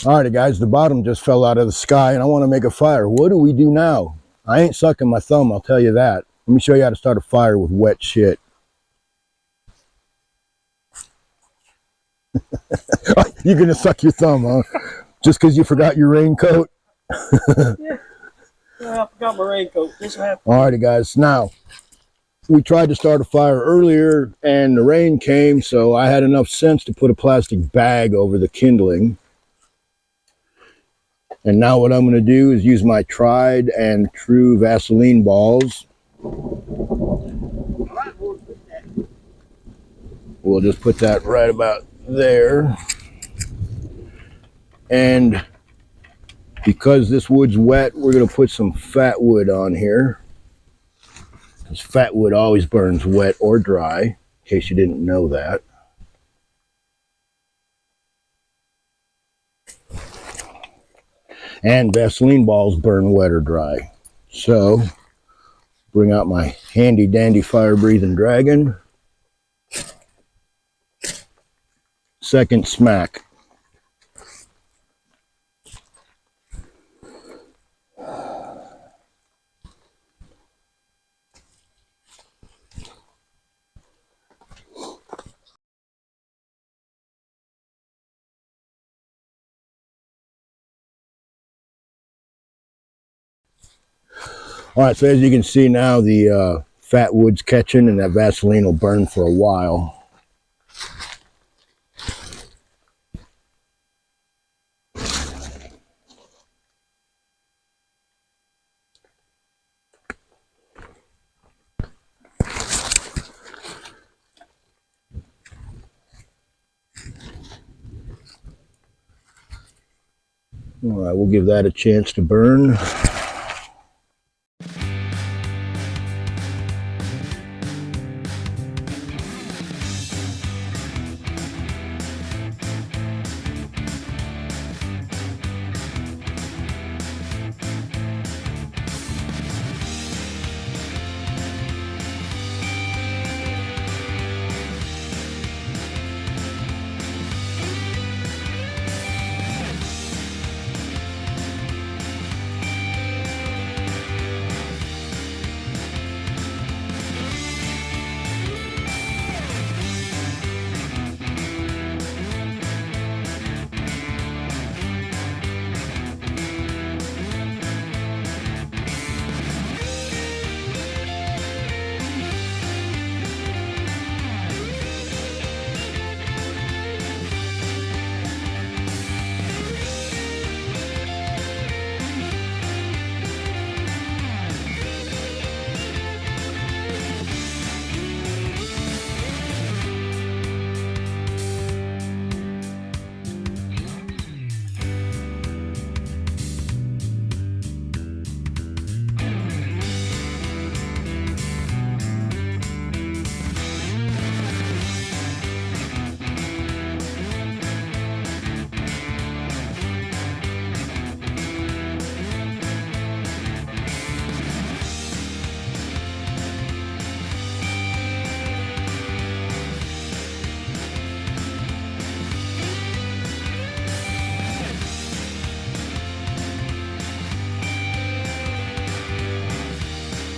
Alrighty guys, the bottom just fell out of the sky and I want to make a fire. What do we do now? I ain't sucking my thumb, I'll tell you that. Let me show you how to start a fire with wet shit. You're gonna suck your thumb, huh? Just because you forgot your raincoat? Yeah. I forgot my raincoat. This happened. Alrighty guys, now we tried to start a fire earlier and the rain came, so I had enough sense to put a plastic bag over the kindling. And now what I'm going to do is use my tried and true Vaseline balls. We'll just put that right about there. And because this wood's wet, we're going to put some fat wood on here. Because fat wood always burns wet or dry, in case you didn't know that. And Vaseline balls burn wet or dry. So, bring out my handy dandy fire breathing dragon. Second smack. All right, so as you can see now, the fat wood's catching and that Vaseline will burn for a while. All right, we'll give that a chance to burn.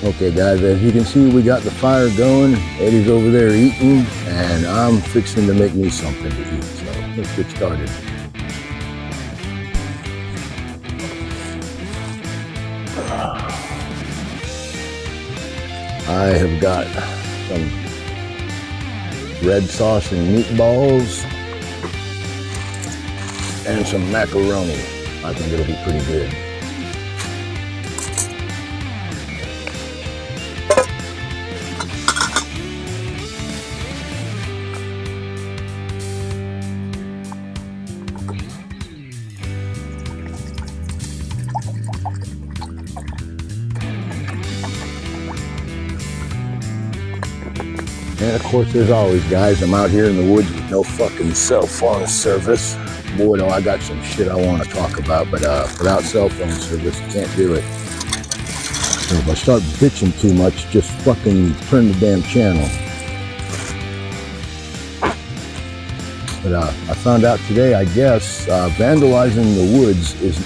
Okay guys, as you can see, we got the fire going. Eddie's over there eating, and I'm fixing to make me something to eat. So let's get started. I have got some red sauce and meatballs and some macaroni. I think it'll be pretty good. And of course, as always, guys, I'm out here in the woods with no fucking cell phone service. Boy, no, I got some shit I want to talk about, but without cell phone service, you can't do it. So if I start bitching too much, just fucking turn the damn channel. But I found out today, I guess, vandalizing the woods is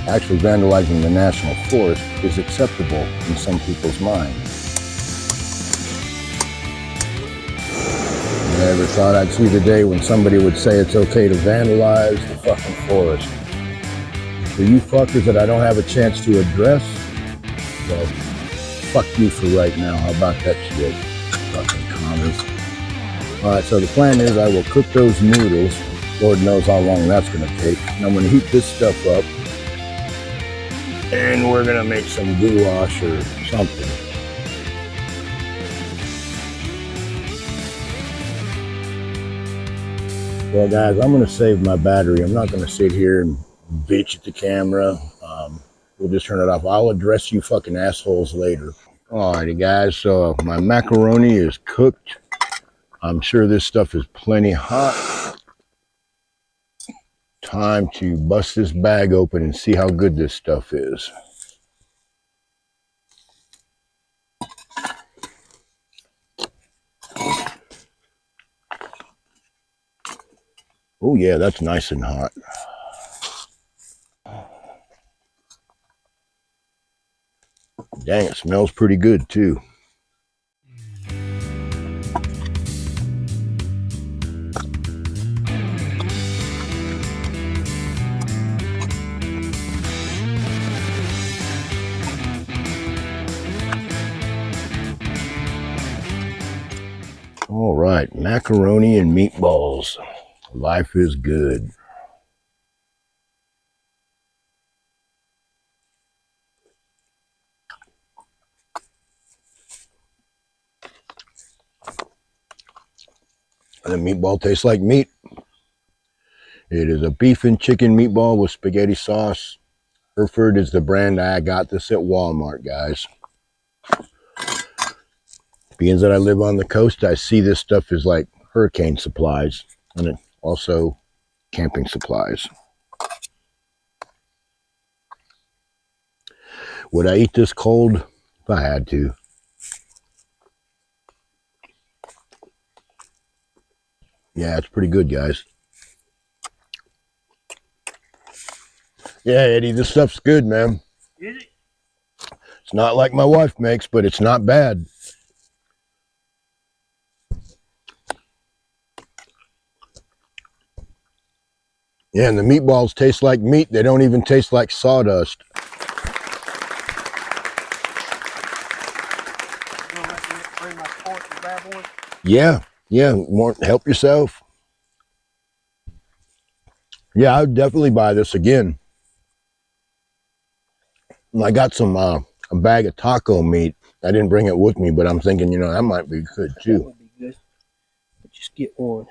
actually vandalizing the national forest is acceptable in some people's minds. Never thought I'd see the day when somebody would say it's okay to vandalize the fucking forest. For you fuckers that I don't have a chance to address, well, fuck you for right now. How about that shit? Fucking commies. Alright, so the plan is I will cook those noodles. Lord knows how long that's going to take. And I'm going to heat this stuff up. And we're going to make some goulash or something. Well, guys, I'm going to save my battery. I'm not going to sit here and bitch at the camera. We'll just turn it off. I'll address you fucking assholes later. Alrighty, guys. So my macaroni is cooked. I'm sure this stuff is plenty hot. Time to bust this bag open and see how good this stuff is. Oh yeah, that's nice and hot. Dang, it smells pretty good too. All right, macaroni and meatballs. Life is good. The meatball tastes like meat. It is a beef and chicken meatball with spaghetti sauce. Hereford is the brand. I got this at Walmart, guys. Being that I live on the coast, I see this stuff as like hurricane supplies and also camping supplies. Would I eat this cold if I had to? Yeah, it's pretty good, guys. Yeah, Eddie, this stuff's good, man. Is it? It's not like my wife makes, but it's not bad. Yeah, and the meatballs taste like meat. They don't even taste like sawdust. Yeah, more, help yourself. Yeah, I would definitely buy this again. I got some a bag of taco meat. I didn't bring it with me, but I'm thinking, you know, that might be good too. That would be good. Just get one.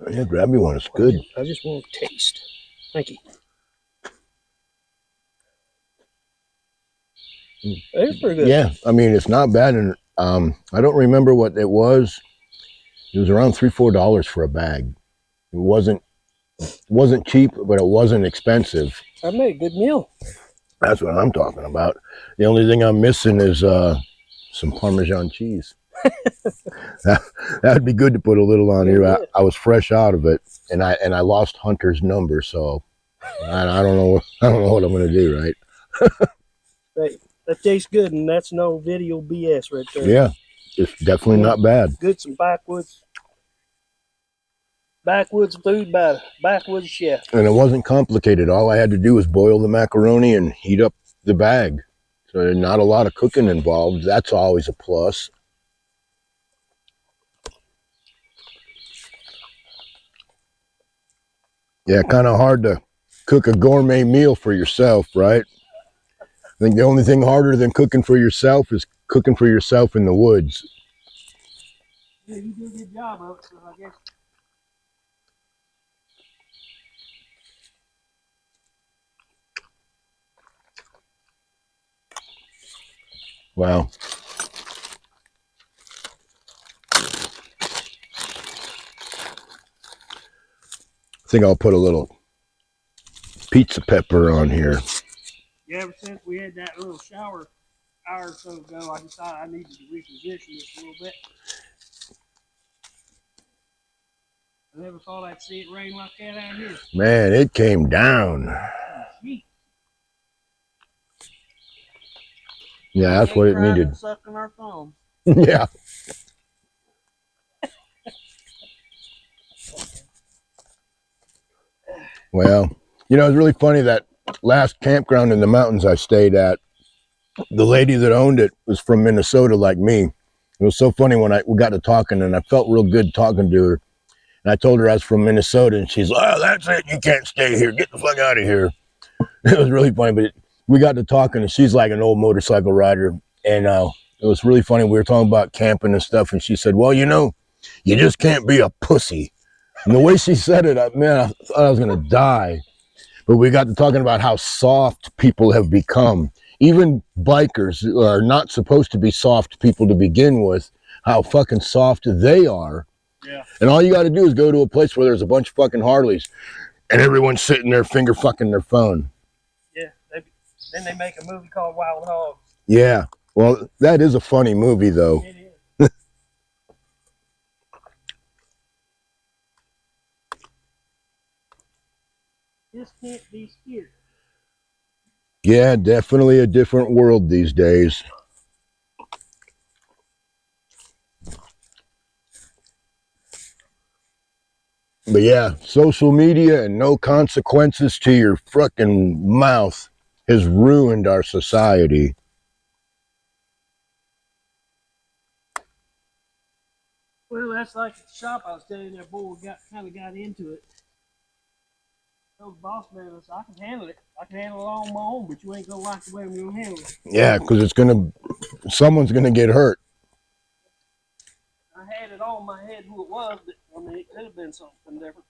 Yeah, grab me one. It's good. I just want to taste. Thank you. It's pretty good. Yeah, I mean, it's not bad, and I don't remember what it was. It was around $3-4 for a bag. It wasn't cheap, but it wasn't expensive. I made a good meal. That's what I'm talking about. The only thing I'm missing is some Parmesan cheese. That'd be good to put a little on here. I was fresh out of it, and I lost Hunter's number, so I don't know what I'm gonna do, right? Hey, that tastes good, and that's no video BS right there. Yeah, it's definitely not bad. Good, some backwoods food by a backwoods chef. And it wasn't complicated. All I had to do was boil the macaroni and heat up the bag. So not a lot of cooking involved. That's always a plus. Yeah, kind of hard to cook a gourmet meal for yourself, right? I think the only thing harder than cooking for yourself is cooking for yourself in the woods. Yeah, you do a good job of it, so I guess. Wow. I think I'll put a little pizza pepper on here. Yeah, ever since we had that little shower hour or so ago, I decided I needed to reposition this a little bit. I never thought I'd see it rain like that out here. Man, it came down. Gee. Yeah, that's what it needed. Sucking our thumbs. Yeah. Well, you know, it's really funny that last campground in the mountains I stayed at, the lady that owned it was from Minnesota like me. It was so funny when we got to talking, and I felt real good talking to her. And I told her I was from Minnesota, and she's like, oh, that's it. You can't stay here. Get the fuck out of here. It was really funny, but we got to talking, and she's like an old motorcycle rider. And it was really funny. We were talking about camping and stuff, and she said, well, you know, you just can't be a pussy. And the way she said it, man, I thought I was going to die. But we got to talking about how soft people have become. Even bikers are not supposed to be soft people to begin with, how fucking soft they are. Yeah. And all you got to do is go to a place where there's a bunch of fucking Harleys and everyone's sitting there finger fucking their phone. Yeah. Then they make a movie called Wild Hogs. Yeah. Well, that is a funny movie, though. It is. Just can't be scared. Yeah, definitely a different world these days. But yeah, social media and no consequences to your frickin' mouth has ruined our society. Well, that's like the shop I was telling you, that boy kind of got into it. Those boss man, I can handle it. I can handle it all on my own, but you ain't gonna like the way I'm gonna handle it. Yeah, because someone's gonna get hurt. I had it all in my head who it was, but I mean, it could have been something different.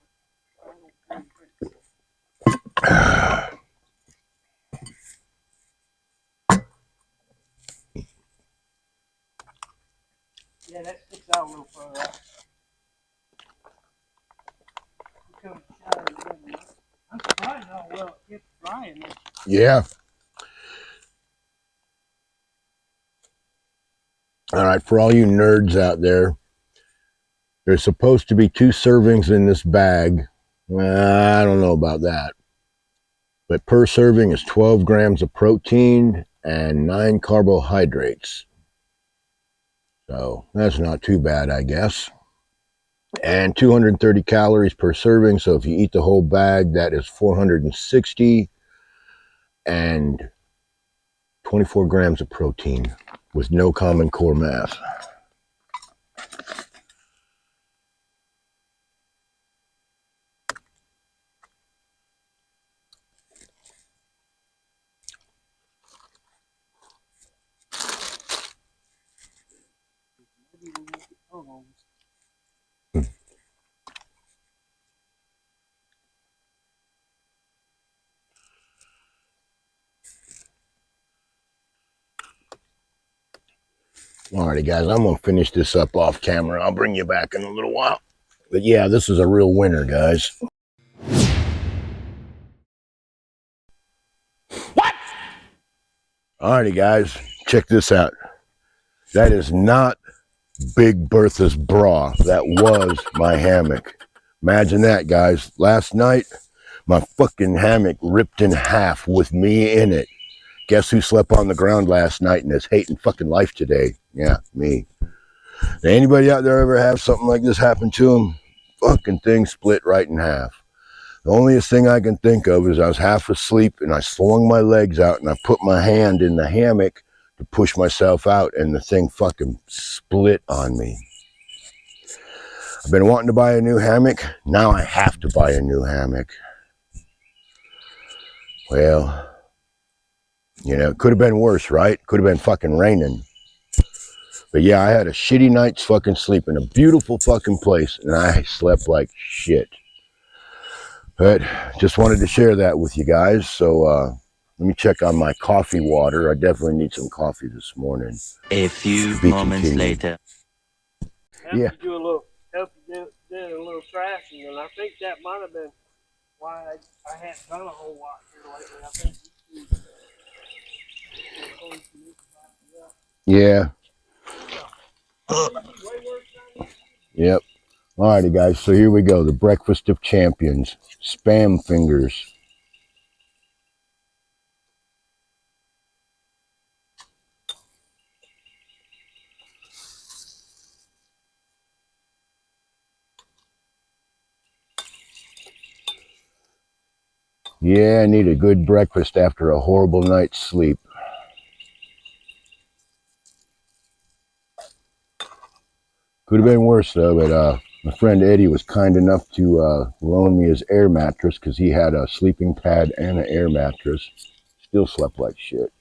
Yeah, that sticks out a little further. I'm surprised how well it kept drying. Yeah. All right, for all you nerds out there, there's supposed to be 2 servings in this bag. I don't know about that. But per serving is 12 grams of protein and 9 carbohydrates. So that's not too bad, I guess. And 230 calories per serving. So if you eat the whole bag, that is 460 and 24 grams of protein with no common core mass. Alrighty, guys, I'm gonna finish this up off camera. I'll bring you back in a little while. But yeah, this is a real winner, guys. What? Alrighty, guys, check this out. That is not Big Bertha's bra. That was my hammock. Imagine that, guys. Last night, my fucking hammock ripped in half with me in it. Guess who slept on the ground last night and is hating fucking life today? Yeah, me. Did anybody out there ever have something like this happen to them? Fucking thing split right in half. The onlyest thing I can think of is I was half asleep and I swung my legs out and I put my hand in the hammock to push myself out and the thing fucking split on me. I've been wanting to buy a new hammock. Now I have to buy a new hammock. Well, you know, it could have been worse, right? Could have been fucking raining. But yeah, I had a shitty night's fucking sleep in a beautiful fucking place, and I slept like shit. But just wanted to share that with you guys. So let me check on my coffee water. I definitely need some coffee this morning. A few moments later. Yeah. Help you do a little trashing, and I think that might have been why I hadn't done a whole lot here lately. I think yeah. Yep. Alrighty, guys. So here we go. The breakfast of champions. Spam fingers. Yeah, I need a good breakfast after a horrible night's sleep. Could have been worse though, but my friend Eddie was kind enough to loan me his air mattress because he had a sleeping pad and an air mattress. Still slept like shit.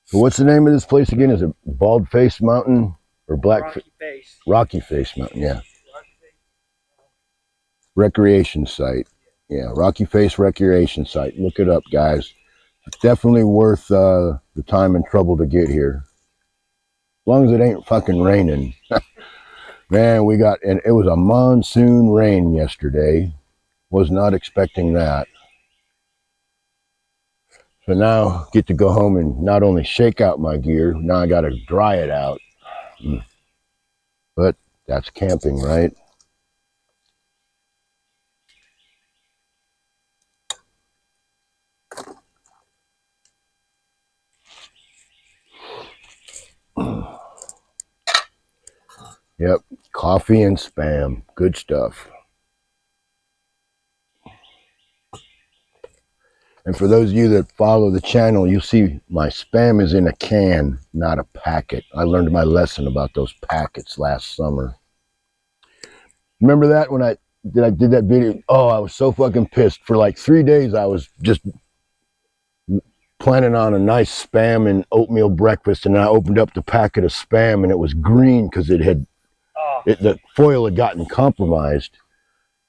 So what's the name of this place again? Is it Bald Face Mountain or Rocky Face. Rocky Face Mountain, yeah. Recreation site. Yeah, Rocky Face Recreation Site. Look it up, guys. It's definitely worth the time and trouble to get here. As long as it ain't fucking raining. Man, and it was a monsoon rain yesterday. Was not expecting that. So now get to go home and not only shake out my gear, now I gotta dry it out. But that's camping, right? Yep, coffee and Spam. Good stuff. And for those of you that follow the channel, you'll see my Spam is in a can, not a packet. I learned my lesson about those packets last summer. Remember that when I did that video? Oh, I was so fucking pissed. For like 3 days, I was just planning on a nice Spam and oatmeal breakfast, and I opened up the packet of Spam, and it was green because the foil had gotten compromised.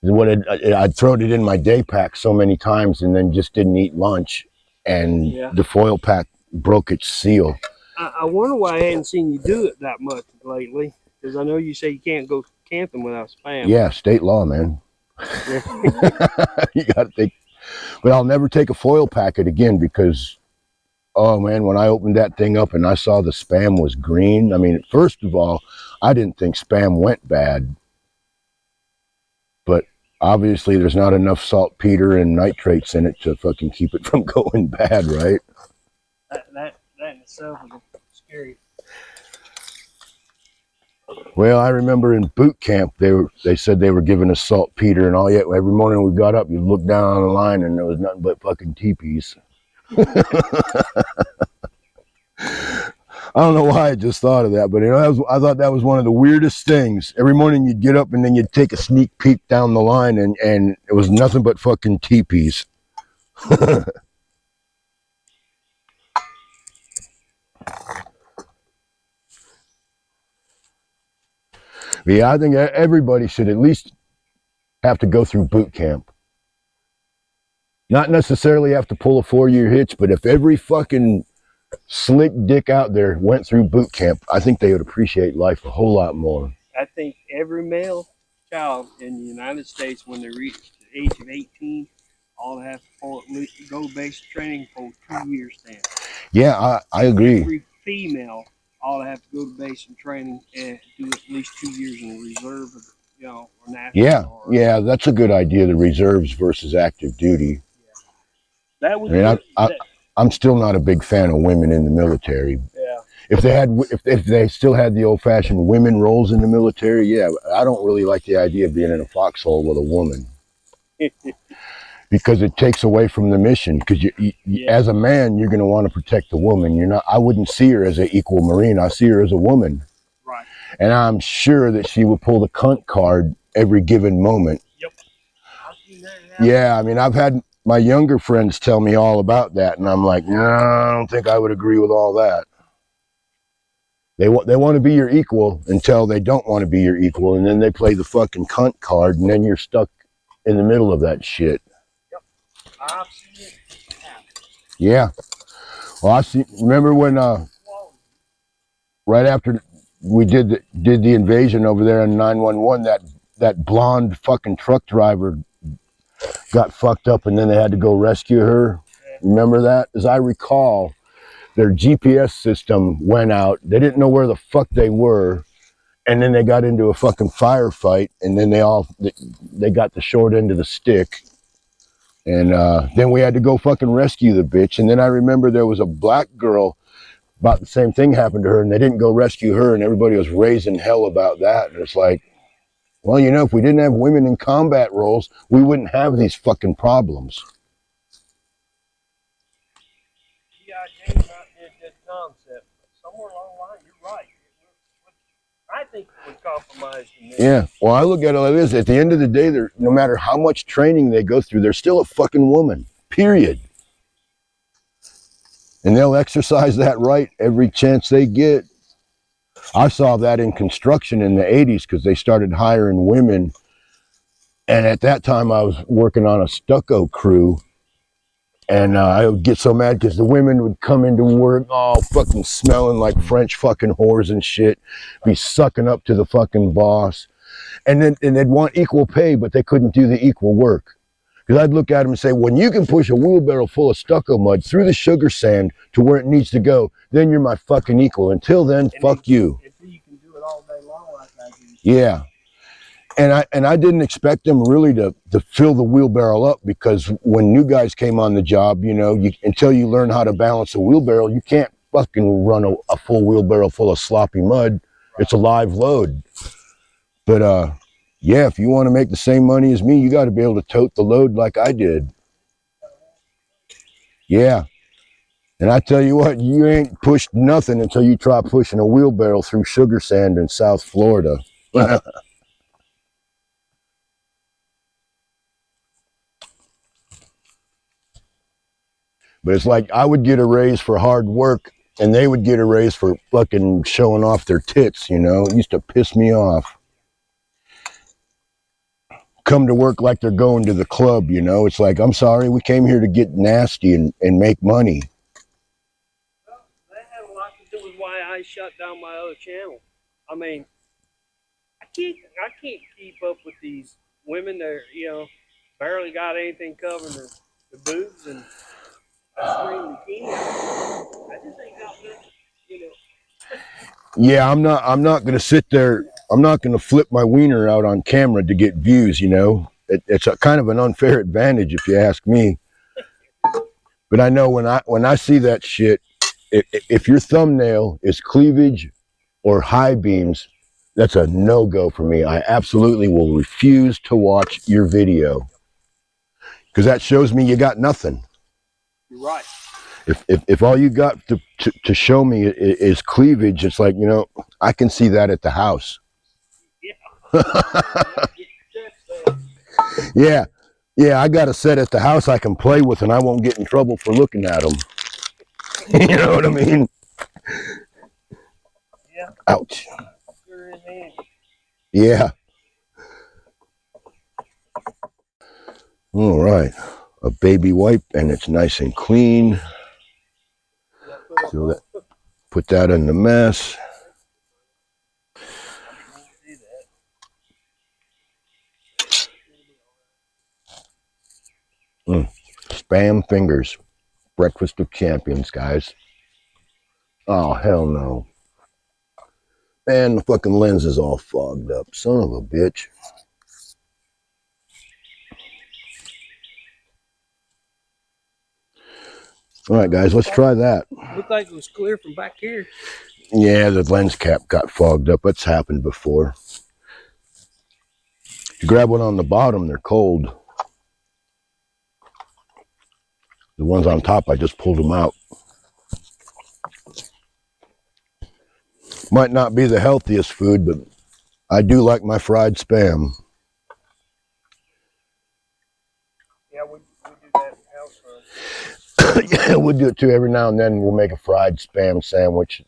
I'd thrown it in my day pack so many times and then just didn't eat lunch, and the foil pack broke its seal. I wonder why I hadn't seen you do it that much lately, because I know you say you can't go camping without Spam. Yeah, state law, man. You gotta take, but I'll never take a foil packet again because, oh man, when I opened that thing up and I saw the Spam was green, I mean, first of all, I didn't think Spam went bad, but obviously there's not enough saltpeter and nitrates in it to fucking keep it from going bad, right? That in itself is scary. Well, I remember in boot camp, they said they were giving us saltpeter and all, yet every morning we got up, you look down on the line and there was nothing but fucking teepees. I don't know why I just thought of that, but I thought that was one of the weirdest things. Every morning you'd get up and then you'd take a sneak peek down the line and it was nothing but fucking teepees. Yeah, I think everybody should at least have to go through boot camp. Not necessarily have to pull a 4-year hitch, but if every fucking slick dick out there went through boot camp, I think they would appreciate life a whole lot more. I think every male child in the United States, when they reach the age of 18, all have to go to basic training for 2 years then. Yeah, I agree. Every female all have to go to basic training and do at least 2 years in the reserve, or national. Yeah, that's a good idea, the reserves versus active duty. Yeah. That would I'm still not a big fan of women in the military. Yeah. If they still had the old-fashioned women roles in the military, yeah, I don't really like the idea of being in a foxhole with a woman. Because it takes away from the mission. Because as a man, you're going to want to protect the woman. I wouldn't see her as an equal Marine. I see her as a woman. Right. And I'm sure that she will pull the cunt card every given moment. Yep. Yeah, I mean, I've had my younger friends tell me all about that, and I'm like, no, I don't think I would agree with all that. They want to be your equal until they don't want to be your equal, and then they play the fucking cunt card, and then you're stuck in the middle of that shit. Yep. I've seen it happen. Yeah. Well, remember when right after we did the invasion over there in 911, that blonde fucking truck driver got fucked up and then they had to go rescue her. Remember that? As I recall, their GPS system went out. They didn't know where the fuck they were. And then they got into a fucking firefight, and then they got the short end of the stick. And then we had to go fucking rescue the bitch. And then I remember there was a black girl, about the same thing happened to her, and they didn't go rescue her, and everybody was raising hell about that. And it's like, well, you know, if we didn't have women in combat roles, we wouldn't have these fucking problems. Yeah, James did a good concept. Somewhere along the line, you're right. I think we compromised in this. Yeah, well, I look at it like this. At the end of the day, no matter how much training they go through, they're still a fucking woman, period. And they'll exercise that right every chance they get. I saw that in construction in the 80s because they started hiring women. And at that time, I was working on a stucco crew. And I would get so mad because the women would come into work all fucking smelling like French fucking whores and shit, be sucking up to the fucking boss. And they'd want equal pay, but they couldn't do the equal work. Because I'd look at them and say, when you can push a wheelbarrow full of stucco mud through the sugar sand to where it needs to go, then you're my fucking equal. Until then, fuck you. Until you can do it all day long like I do. Yeah. And I didn't expect them really to fill the wheelbarrow up, because when new guys came on the job, you know, until you learn how to balance a wheelbarrow, you can't fucking run a full wheelbarrow full of sloppy mud. Right. It's a live load. But yeah, if you want to make the same money as me, you got to be able to tote the load like I did. Yeah. And I tell you what, you ain't pushed nothing until you try pushing a wheelbarrow through sugar sand in South Florida. But it's like I would get a raise for hard work, and they would get a raise for fucking showing off their tits, you know? It used to piss me off. Come to work like they're going to the club, you know? It's like, I'm sorry, we came here to get nasty and make money. Well, that had a lot to do with why I shut down my other channel. I mean, I can't keep up with these women that are, you know, barely got anything covering the boobs and screen bikini. I just ain't got nothing, you know. Yeah, I'm not gonna sit there. I'm not gonna flip my wiener out on camera to get views, you know. It's a kind of an unfair advantage if you ask me. But I know when I see that shit, if your thumbnail is cleavage or high beams, that's a no-go for me. I absolutely will refuse to watch your video, because that shows me you got nothing. You're right. If all you got to show me is cleavage, it's like, you know, I can see that at the house. Yeah. Yeah, I got a set at the house I can play with, and I won't get in trouble for looking at them. You know what I mean? Yeah. Ouch. You're in hand. Yeah. All right. A baby wipe, and it's nice and clean. So put that in the mess. Spam fingers. Breakfast of champions, guys. Oh, hell no. Man, the fucking lens is all fogged up. Son of a bitch. All right, guys, let's try that. Looked like it was clear from back here. Yeah, the lens cap got fogged up. That's happened before. If you grab one on the bottom, they're cold. The ones on top, I just pulled them out. Might not be the healthiest food, but I do like my fried spam. Yeah, we do that in house run. Yeah, we'll do it too. Every now and then we'll make a fried spam sandwich.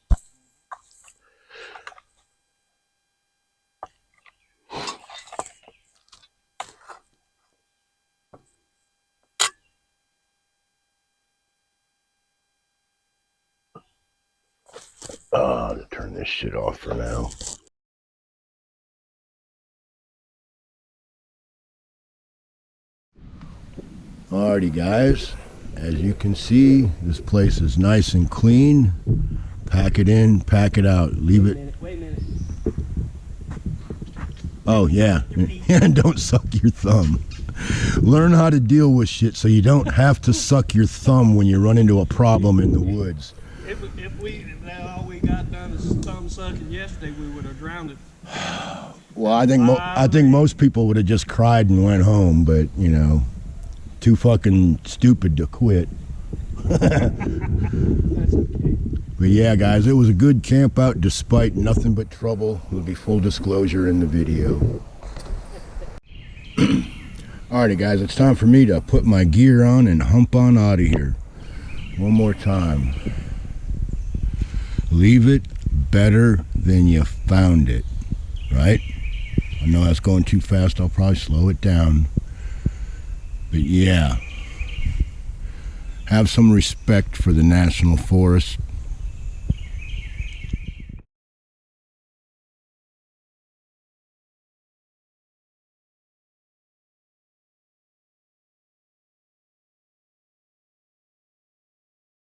To turn this shit off for now. Alrighty, guys. As you can see, this place is nice and clean. Pack it in, pack it out, leave it. Wait a minute. Oh yeah, and don't suck your thumb. Learn how to deal with shit so you don't have to suck your thumb when you run into a problem in the woods. If all we got done is thumb sucking yesterday, we would have drowned it. Well, I think most people would have just cried and went home, but you know, too fucking stupid to quit. That's okay. But yeah, guys, it was a good camp out despite nothing but trouble. There'll be full disclosure in the video. Alrighty, guys, it's time for me to put my gear on and hump on out of here. One more time. Leave it better than you found it, right? I know that's going too fast. I'll probably slow it down. But yeah, have some respect for the national forest.